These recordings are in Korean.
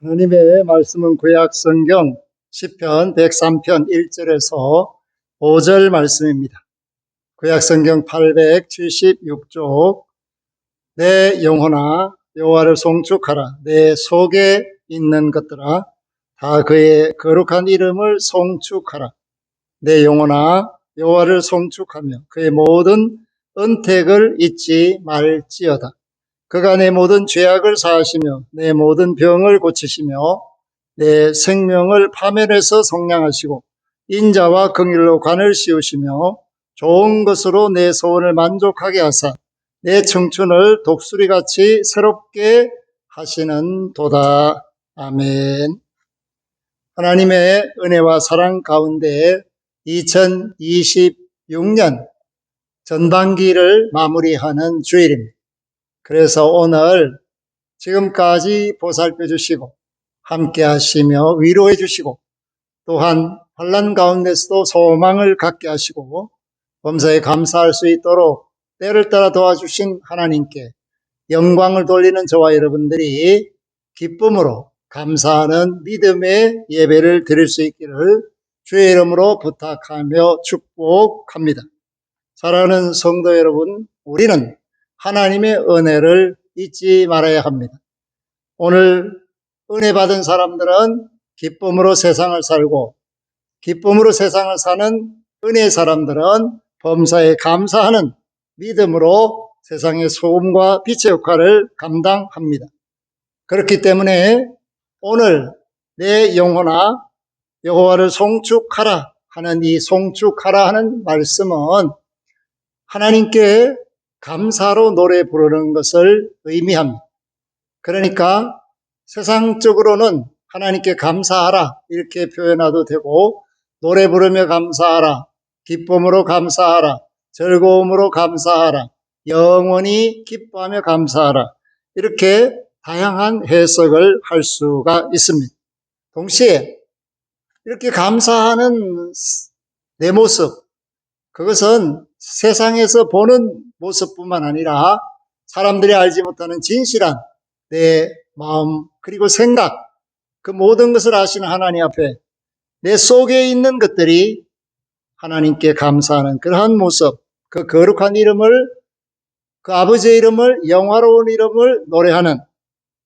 하나님의 말씀은 구약 성경 시편 103편 1절에서 5절 말씀입니다. 구약 성경 876쪽 내 영혼아 여호와를 송축하라. 내 속에 있는 것들아 다 그의 거룩한 이름을 송축하라. 내 영혼아 여호와를 송축하며 그의 모든 은택을 잊지 말지어다. 그가 내 모든 죄악을 사하시며 내 모든 병을 고치시며 내 생명을 파멸해서 속량하시고 인자와 긍휼로 관을 씌우시며 좋은 것으로 내 소원을 만족하게 하사 내 청춘을 독수리같이 새롭게 하시는 도다. 아멘. 하나님의 은혜와 사랑 가운데 2026년 전반기를 마무리하는 주일입니다. 그래서 오늘 지금까지 보살펴 주시고 함께 하시며 위로해 주시고 또한 환난 가운데서도 소망을 갖게 하시고 범사에 감사할 수 있도록 때를 따라 도와주신 하나님께 영광을 돌리는 저와 여러분들이 기쁨으로 감사하는 믿음의 예배를 드릴 수 있기를 주의 이름으로 부탁하며 축복합니다. 사랑하는 성도 여러분, 우리는 하나님의 은혜를 잊지 말아야 합니다. 오늘 은혜 받은 사람들은 기쁨으로 세상을 살고 기쁨으로 세상을 사는 은혜의 사람들은 범사에 감사하는 믿음으로 세상의 소금과 빛의 역할을 감당합니다. 그렇기 때문에 오늘 내 영혼아 여호와를 송축하라 하는 이 송축하라 하는 말씀은 하나님께 감사로 노래 부르는 것을 의미합니다. 그러니까 세상적으로는 하나님께 감사하라 이렇게 표현해도 되고 노래 부르며 감사하라, 기쁨으로 감사하라, 즐거움으로 감사하라, 영원히 기뻐하며 감사하라 이렇게 다양한 해석을 할 수가 있습니다. 동시에 이렇게 감사하는 내 모습, 그것은 세상에서 보는 모습뿐만 아니라 사람들이 알지 못하는 진실한 내 마음 그리고 생각, 그 모든 것을 아시는 하나님 앞에 내 속에 있는 것들이 하나님께 감사하는 그러한 모습, 그 거룩한 이름을, 그 아버지의 이름을, 영화로운 이름을 노래하는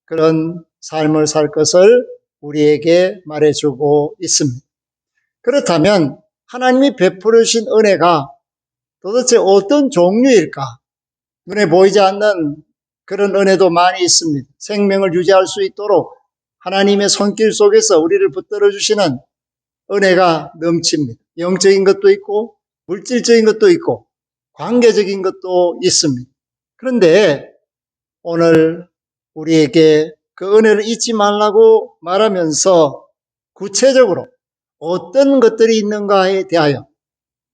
그런 삶을 살 것을 우리에게 말해주고 있습니다. 그렇다면 하나님이 베풀으신 은혜가 도대체 어떤 종류일까? 눈에 보이지 않는 그런 은혜도 많이 있습니다. 생명을 유지할 수 있도록 하나님의 손길 속에서 우리를 붙들어 주시는 은혜가 넘칩니다. 영적인 것도 있고 물질적인 것도 있고 관계적인 것도 있습니다. 그런데 오늘 우리에게 그 은혜를 잊지 말라고 말하면서 구체적으로 어떤 것들이 있는가에 대하여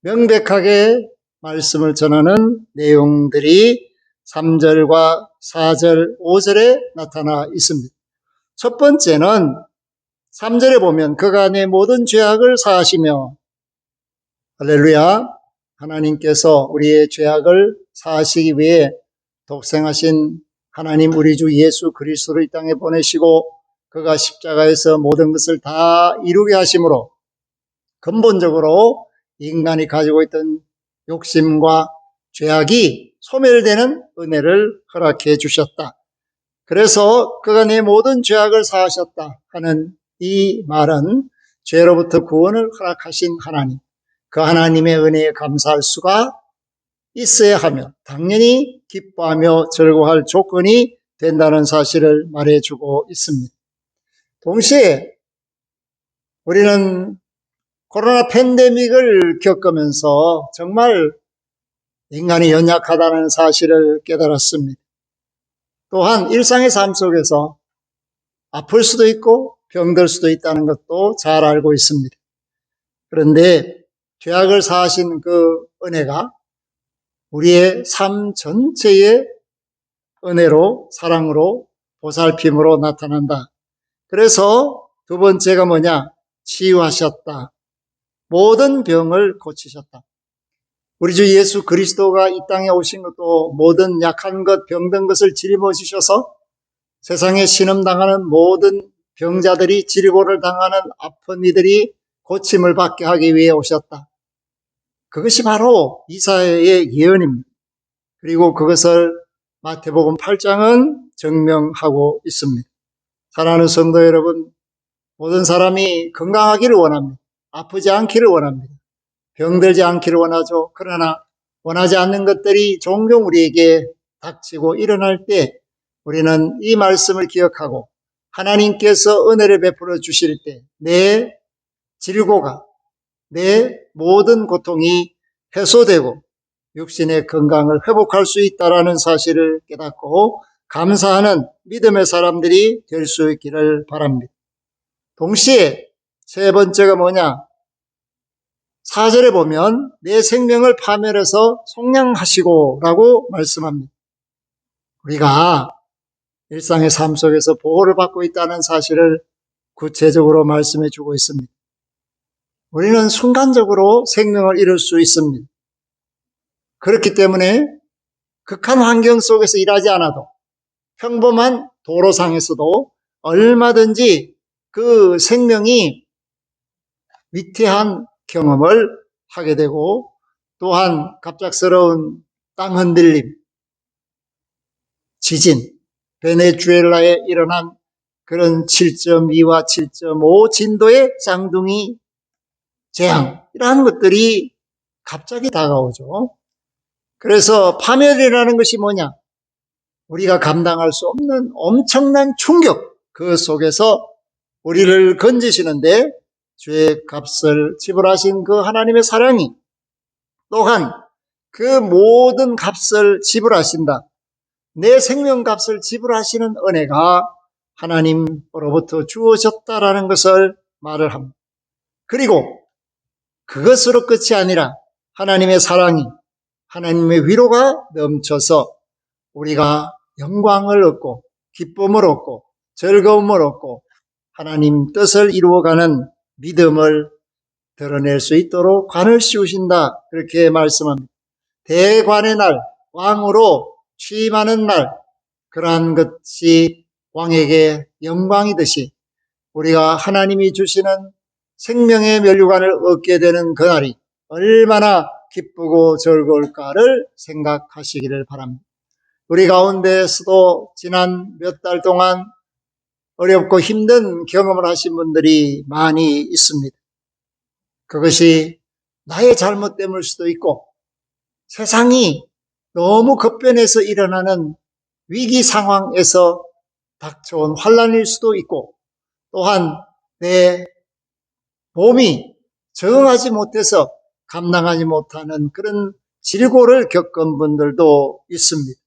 명백하게 말씀을 전하는 내용들이 3절과 4절, 5절에 나타나 있습니다. 첫 번째는 3절에 보면 그가 내 모든 죄악을 사하시며, 할렐루야, 하나님께서 우리의 죄악을 사하시기 위해 독생하신 하나님 우리 주 예수 그리스도를 이 땅에 보내시고 그가 십자가에서 모든 것을 다 이루게 하심으로 근본적으로 인간이 가지고 있던 욕심과 죄악이 소멸되는 은혜를 허락해 주셨다. 그래서 그가 내 모든 죄악을 사하셨다 하는 이 말은 죄로부터 구원을 허락하신 하나님, 그 하나님의 은혜에 감사할 수가 있어야 하며 당연히 기뻐하며 즐거워할 조건이 된다는 사실을 말해주고 있습니다. 동시에 우리는 코로나 팬데믹을 겪으면서 정말 인간이 연약하다는 사실을 깨달았습니다. 또한 일상의 삶 속에서 아플 수도 있고 병들 수도 있다는 것도 잘 알고 있습니다. 그런데 죄악을 사하신 그 은혜가 우리의 삶 전체의 은혜로, 사랑으로, 보살핌으로 나타난다. 그래서 두 번째가 뭐냐? 치유하셨다. 모든 병을 고치셨다. 우리 주 예수 그리스도가 이 땅에 오신 것도 모든 약한 것, 병든 것을 짊어지셔서 세상에 신음당하는 모든 병자들이 질고를 당하는 아픈 이들이 고침을 받게 하기 위해 오셨다. 그것이 바로 이사야의 예언입니다. 그리고 그것을 마태복음 8장은 증명하고 있습니다. 사랑하는 성도 여러분, 모든 사람이 건강하기를 원합니다. 아프지 않기를 원합니다. 병들지 않기를 원하죠. 그러나 원하지 않는 것들이 종종 우리에게 닥치고 일어날 때 우리는 이 말씀을 기억하고 하나님께서 은혜를 베풀어 주실 때 내 질고가, 내 모든 고통이 해소되고 육신의 건강을 회복할 수 있다는 사실을 깨닫고 감사하는 믿음의 사람들이 될 수 있기를 바랍니다. 동시에 세 번째가 뭐냐? 4절에 보면 내 생명을 파멸해서 속량하시고 라고 말씀합니다. 우리가 일상의 삶 속에서 보호를 받고 있다는 사실을 구체적으로 말씀해 주고 있습니다. 우리는 순간적으로 생명을 잃을 수 있습니다. 그렇기 때문에 극한 환경 속에서 일하지 않아도 평범한 도로상에서도 얼마든지 그 생명이 위태한 경험을 하게 되고 또한 갑작스러운 땅 흔들림, 지진, 베네수엘라에 일어난 그런 7.2와 7.5 진도의 쌍둥이 재앙, 이러한 것들이 갑자기 다가오죠. 그래서 파멸이라는 것이 뭐냐? 우리가 감당할 수 없는 엄청난 충격, 그 속에서 우리를 건지시는데 죄의 값을 지불하신 그 하나님의 사랑이 또한 그 모든 값을 지불하신다. 내 생명값을 지불하시는 은혜가 하나님으로부터 주어졌다라는 것을 말을 합니다. 그리고 그것으로 끝이 아니라 하나님의 사랑이, 하나님의 위로가 넘쳐서 우리가 영광을 얻고 기쁨을 얻고 즐거움을 얻고 하나님 뜻을 이루어가는 믿음을 드러낼 수 있도록 관을 씌우신다, 그렇게 말씀합니다. 대관의 날, 왕으로 취임하는 날, 그러한 것이 왕에게 영광이듯이 우리가 하나님이 주시는 생명의 면류관을 얻게 되는 그날이 얼마나 기쁘고 즐거울까를 생각하시기를 바랍니다. 우리 가운데서도 지난 몇 달 동안 어렵고 힘든 경험을 하신 분들이 많이 있습니다. 그것이 나의 잘못 때문일 수도 있고 세상이 너무 급변해서 일어나는 위기 상황에서 닥쳐온 환난일 수도 있고 또한 내 몸이 적응하지 못해서 감당하지 못하는 그런 질고를 겪은 분들도 있습니다.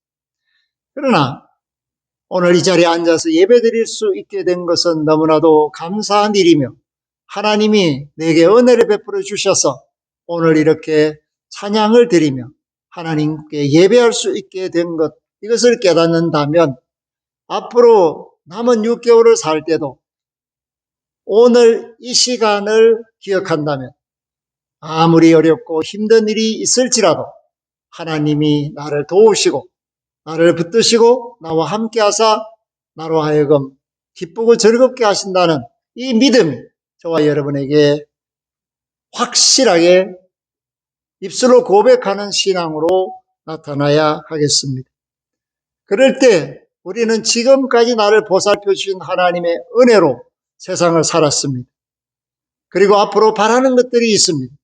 그러나 오늘 이 자리에 앉아서 예배드릴 수 있게 된 것은 너무나도 감사한 일이며 하나님이 내게 은혜를 베풀어 주셔서 오늘 이렇게 찬양을 드리며 하나님께 예배할 수 있게 된 것, 이것을 깨닫는다면 앞으로 남은 6개월을 살 때도 오늘 이 시간을 기억한다면 아무리 어렵고 힘든 일이 있을지라도 하나님이 나를 도우시고 나를 붙드시고 나와 함께 하사 나로 하여금 기쁘고 즐겁게 하신다는 이 믿음이 저와 여러분에게 확실하게 입술로 고백하는 신앙으로 나타나야 하겠습니다. 그럴 때 우리는 지금까지 나를 보살펴 주신 하나님의 은혜로 세상을 살았습니다. 그리고 앞으로 바라는 것들이 있습니다.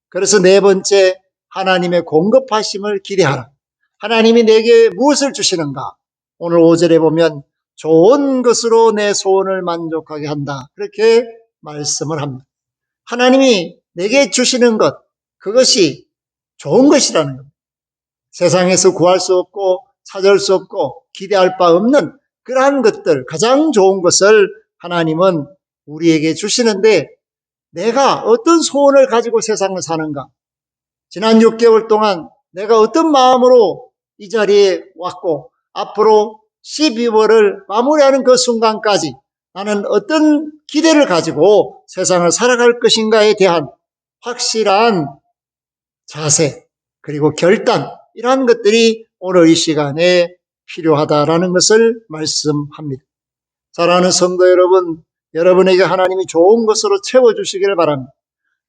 그래서 네 번째, 하나님의 공급하심을 기대하라. 하나님이 내게 무엇을 주시는가? 오늘 5절에 보면 좋은 것으로 내 소원을 만족하게 한다, 그렇게 말씀을 합니다. 하나님이 내게 주시는 것, 그것이 좋은 것이라는 겁니다. 세상에서 구할 수 없고 찾을 수 없고 기대할 바 없는 그러한 것들, 가장 좋은 것을 하나님은 우리에게 주시는데 내가 어떤 소원을 가지고 세상을 사는가? 지난 6개월 동안 내가 어떤 마음으로 이 자리에 왔고 앞으로 12월을 마무리하는 그 순간까지 나는 어떤 기대를 가지고 세상을 살아갈 것인가에 대한 확실한 자세 그리고 결단, 이러한 것들이 오늘 이 시간에 필요하다라는 것을 말씀합니다. 사랑하는 성도 여러분, 여러분에게 하나님이 좋은 것으로 채워주시기를 바랍니다.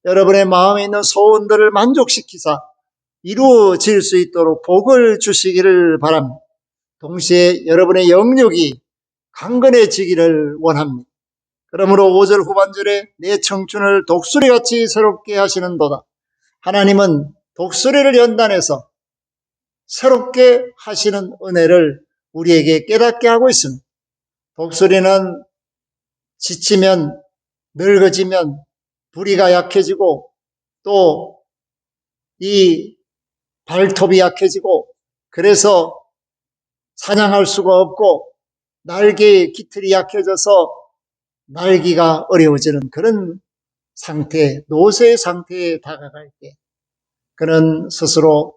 여러분의 마음에 있는 소원들을 만족시키사 이루어질 수 있도록 복을 주시기를 바랍니다. 동시에 여러분의 영역이 강건해지기를 원합니다. 그러므로 5절 후반절에 내 청춘을 독수리같이 새롭게 하시는도다. 하나님은 독수리를 연단해서 새롭게 하시는 은혜를 우리에게 깨닫게 하고 있습니다. 독수리는 지치면, 늙어지면 부리가 약해지고 또 이 발톱이 약해지고 그래서 사냥할 수가 없고 날개의 깃털이 약해져서 날기가 어려워지는 그런 상태, 노쇠 상태에 다가갈 때 그는 스스로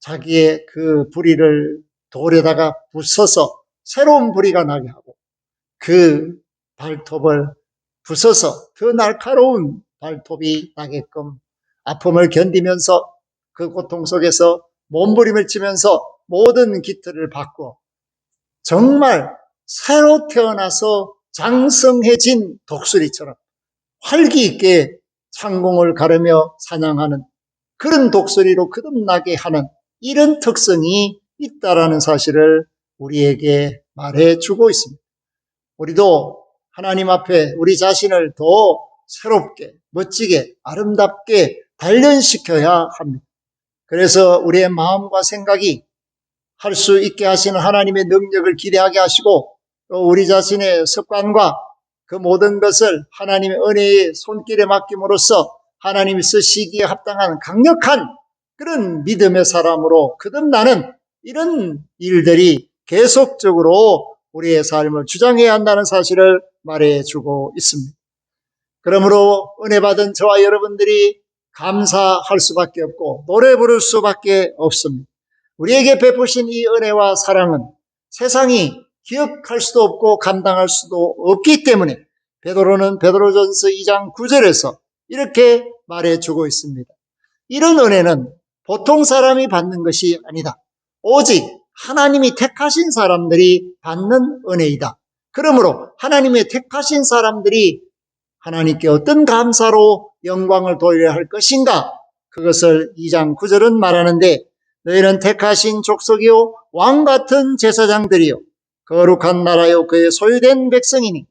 자기의 그 부리를 돌에다가 부숴서 새로운 부리가 나게 하고 그 발톱을 부숴서 더 날카로운 발톱이 나게끔 아픔을 견디면서 그 고통 속에서 몸부림을 치면서 모든 깃털을 바꾸어 정말 새로 태어나서 장성해진 독수리처럼 활기 있게 창공을 가르며 사냥하는 그런 독수리로 거듭나게 하는 이런 특성이 있다라는 사실을 우리에게 말해주고 있습니다. 우리도 하나님 앞에 우리 자신을 더 새롭게, 멋지게, 아름답게 단련시켜야 합니다. 그래서 우리의 마음과 생각이 할 수 있게 하시는 하나님의 능력을 기대하게 하시고 또 우리 자신의 습관과 그 모든 것을 하나님의 은혜의 손길에 맡김으로써 하나님이 쓰시기에 합당한 강력한 그런 믿음의 사람으로 거듭나는 이런 일들이 계속적으로 우리의 삶을 주장해야 한다는 사실을 말해주고 있습니다. 그러므로 은혜 받은 저와 여러분들이 감사할 수밖에 없고 노래 부를 수밖에 없습니다. 우리에게 베푸신 이 은혜와 사랑은 세상이 기억할 수도 없고 감당할 수도 없기 때문에 베드로는 베드로전서 2장 9절에서 이렇게 말해주고 있습니다. 이런 은혜는 보통 사람이 받는 것이 아니다. 오직 하나님이 택하신 사람들이 받는 은혜이다. 그러므로 하나님의 택하신 사람들이 하나님께 어떤 감사로 영광을 돌려야 할 것인가? 그것을 2장 9절은 말하는데 너희는 택하신 족속이요 왕같은 제사장들이요 거룩한 나라요 그의 소유된 백성이니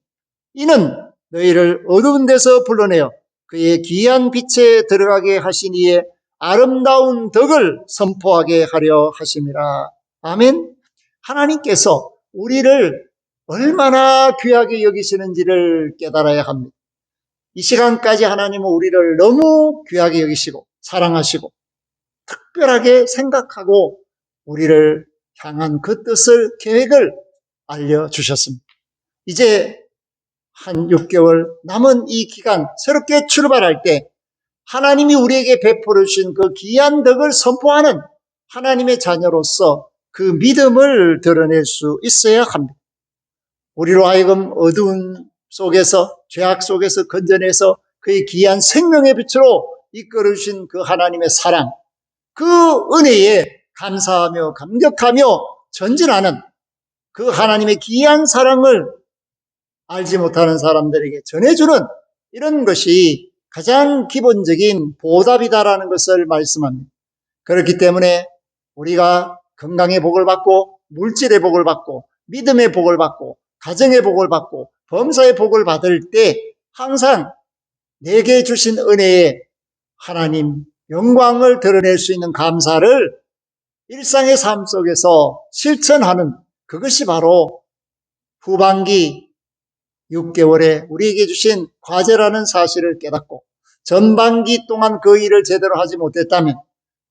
이는 너희를 어두운 데서 불러내어 그의 귀한 빛에 들어가게 하신 이의 아름다운 덕을 선포하게 하려 하심이라. 아멘. 하나님께서 우리를 얼마나 귀하게 여기시는지를 깨달아야 합니다. 이 시간까지 하나님은 우리를 너무 귀하게 여기시고 사랑하시고 특별하게 생각하고 우리를 향한 그 뜻을, 계획을 알려주셨습니다. 이제 한 6개월 남은 이 기간 새롭게 출발할 때 하나님이 우리에게 베풀어 주신 그 귀한 덕을 선포하는 하나님의 자녀로서 그 믿음을 드러낼 수 있어야 합니다. 우리로 하여금 어두운 속에서 죄악 속에서 건져내서 그의 귀한 생명의 빛으로 이끌어 주신 그 하나님의 사랑, 그 은혜에 감사하며 감격하며 전진하는 그 하나님의 귀한 사랑을 알지 못하는 사람들에게 전해주는 이런 것이 가장 기본적인 보답이다라는 것을 말씀합니다. 그렇기 때문에 우리가 건강의 복을 받고 물질의 복을 받고 믿음의 복을 받고 가정의 복을 받고 범사의 복을 받을 때 항상 내게 주신 은혜에 하나님 영광을 드러낼 수 있는 감사를 일상의 삶 속에서 실천하는 그것이 바로 후반기 6개월에 우리에게 주신 과제라는 사실을 깨닫고 전반기 동안 그 일을 제대로 하지 못했다면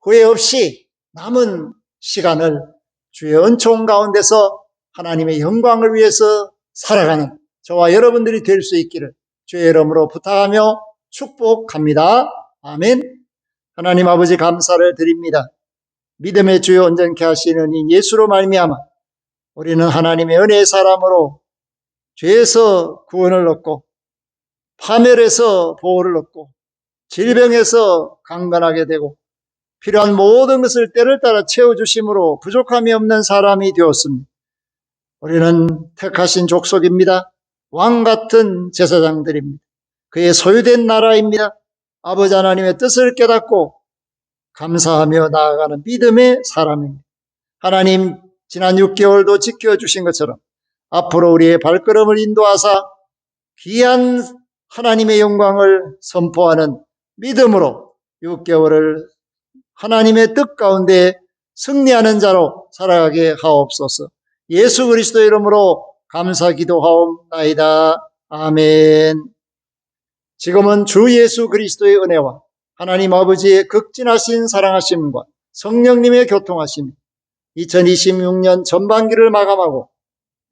후회 없이 남은 시간을 주의 은총 가운데서 하나님의 영광을 위해서 살아가는 저와 여러분들이 될 수 있기를 주의 이름으로 부탁하며 축복합니다. 아멘. 하나님 아버지 감사를 드립니다. 믿음의 주요 온전케 하시는 이 예수로 말미암아 우리는 하나님의 은혜의 사람으로 죄에서 구원을 얻고 파멸에서 보호를 얻고 질병에서 강건하게 되고 필요한 모든 것을 때를 따라 채워주심으로 부족함이 없는 사람이 되었습니다. 우리는 택하신 족속입니다. 왕 같은 제사장들입니다. 그의 소유된 나라입니다. 아버지 하나님의 뜻을 깨닫고 감사하며 나아가는 믿음의 사람입니다. 하나님, 지난 6개월도 지켜주신 것처럼 앞으로 우리의 발걸음을 인도하사 귀한 하나님의 영광을 선포하는 믿음으로 6개월을 하나님의 뜻 가운데 승리하는 자로 살아가게 하옵소서. 예수 그리스도의 이름으로 감사 기도하옵나이다. 아멘. 지금은 주 예수 그리스도의 은혜와 하나님 아버지의 극진하신 사랑하심과 성령님의 교통하심, 2026년 전반기를 마감하고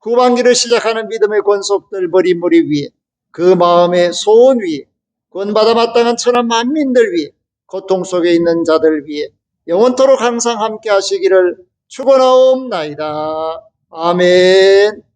후반기를 시작하는 믿음의 권속들 버린 무리 위에, 그 마음의 소원 위에, 구원받아 마땅한 천한 만민들 위에, 고통 속에 있는 자들 위에 영원토록 항상 함께 하시기를 축원하옵나이다. 아멘.